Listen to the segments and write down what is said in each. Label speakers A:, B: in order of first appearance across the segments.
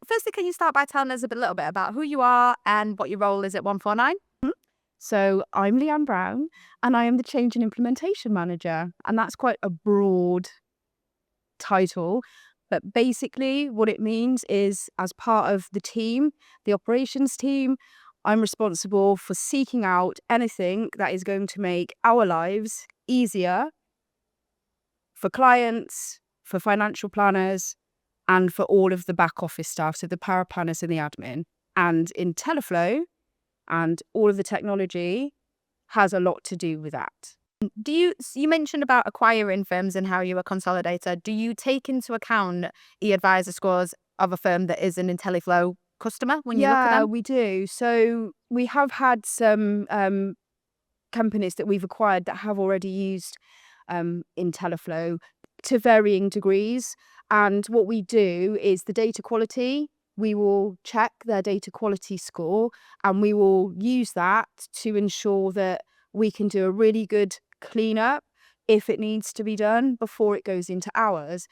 A: Firstly, can you start by telling us a little bit about who you are and what your role is at 149?
B: So I'm Lian Brown and I am the Change and Implementation Manager. And that's quite a broad title. But basically what it means is, as part of the team, the operations team, I'm responsible for seeking out anything that is going to make our lives easier for clients, for financial planners, and for all of the back office staff, so the power planners and the admin. And intelliflo and all of the technology has a lot to do with that.
A: You mentioned about acquiring firms and how you're a consolidator. Do you take into account eAdviser scores of a firm that is an intelliflo customer when you look at
B: Yeah,
A: them?
B: we do. So we have had some companies that we've acquired that have already used intelliflo to varying degrees. And what we do is the data quality. We will check their data quality score and we will use that to ensure that we can do a really good cleanup if it needs to be done before it goes into ours.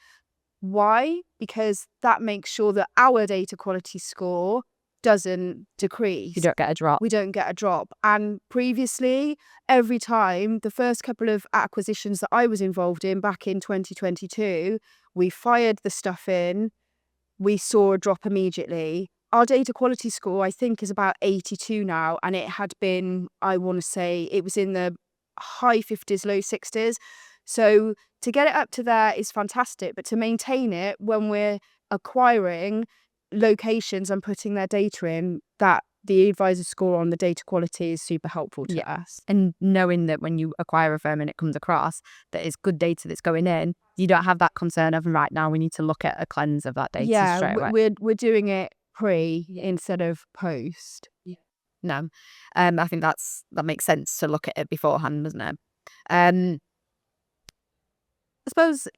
B: Why? Because that makes sure that our data quality score doesn't decrease.
A: You don't get a drop.
B: We don't get a drop. And previously, every time, the first couple of acquisitions that I was involved in back in 2022, we fired the stuff in, we saw a drop immediately. Our data quality score, I think, is about 82 now. And it had been, I want to say, it was in the high 50s, low 60s. So to get it up to there is fantastic. But to maintain it when we're acquiring locations and putting their data in, that the eAdviser score on the data quality is super helpful to us.
A: And knowing that when you acquire a firm and it comes across that it's good data that's going in, you don't have that concern of right now we need to look at a cleanse of that data straight away.
B: We're doing it pre instead of post.
A: No, I think that makes sense to look at it beforehand, doesn't it? I suppose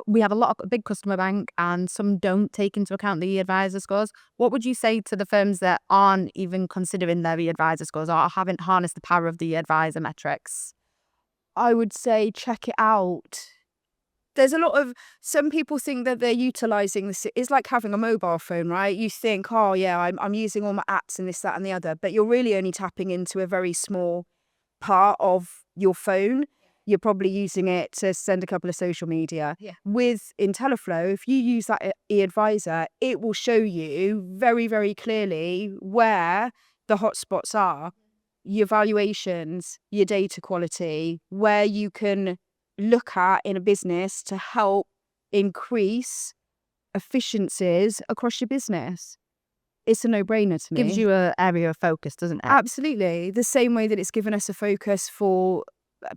A: we have a big customer bank and some don't take into account the eAdviser scores. What would you say to the firms that aren't even considering their eAdviser scores or haven't harnessed the power of the eAdviser metrics?
B: I would say check it out. There's a lot of, some people think that they're utilizing this. It's like having a mobile phone, right? You think, oh yeah, I'm using all my apps and this, that, and the other, but you're really only tapping into a very small part of your phone. You're probably using it to send a couple of social media. With intelliflo, if you use that eAdviser, it will show you very, very clearly where the hotspots are, your valuations, your data quality, where you can look at in a business to help increase efficiencies across your business. It's a no-brainer to me.
A: Gives you an area of focus, doesn't it?
B: Absolutely. The same way that it's given us a focus for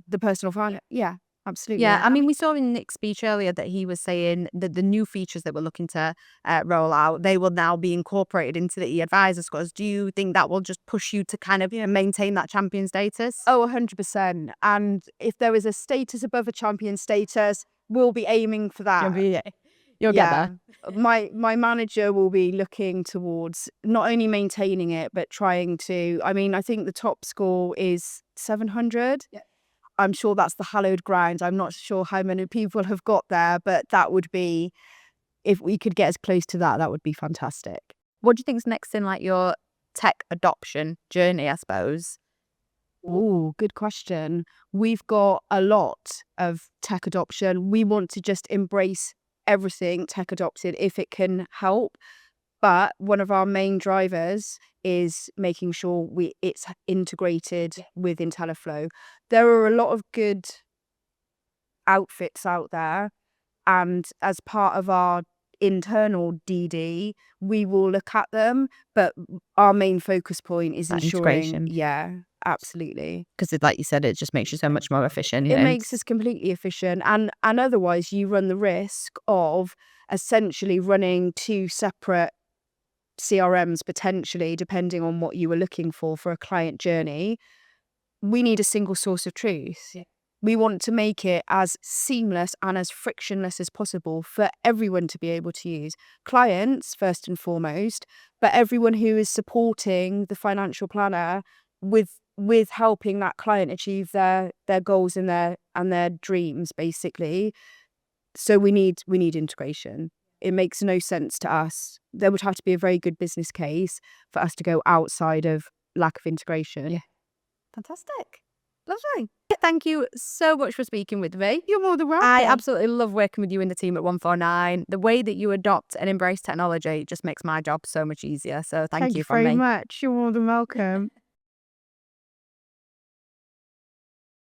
B: the personal finance. Yeah, absolutely.
A: Yeah, I mean, we saw in Nick's speech earlier that he was saying that the new features that we're looking to roll out, they will now be incorporated into the eAdviser scores. Do you think that will just push you to kind of maintain that champion status?
B: Oh, 100%. And if there is a status above a champion status, we'll be aiming for that.
A: You'll get there.
B: My manager will be looking towards not only maintaining it, but trying to, I mean, I think the top score is 700. Yeah. I'm sure that's the hallowed ground. I'm not sure how many people have got there, but that would be, if we could get as close to that, that would be fantastic.
A: What do you think's next in like your tech adoption journey, I suppose?
B: Oh, good question. We've got a lot of tech adoption. We want to just embrace everything tech adopted if it can help. But one of our main drivers is making sure it's integrated with intelliflo. There are a lot of good outfits out there, and as part of our internal DD, we will look at them. But our main focus point is
A: That
B: ensuring
A: integration.
B: Yeah, absolutely.
A: Because like you said, it just makes you so much more efficient.
B: It makes us completely efficient, and otherwise you run the risk of essentially running two separate CRMs potentially, depending on what you were looking for a client journey. We need a single source of truth. Yeah. We want to make it as seamless and as frictionless as possible for everyone to be able to use. Clients, first and foremost, but everyone who is supporting the financial planner with helping that client achieve their goals and their dreams, basically. So we need integration. it makes no sense to us. There would have to be a very good business case for us to go outside of lack of integration.
A: Yeah. Fantastic. Lovely. Thank you so much for speaking with me.
B: You're more than welcome.
A: I absolutely love working with you and the team at 149. The way that you adopt and embrace technology just makes my job so much easier. So thank you from
B: very
A: me.
B: much. You're more than welcome.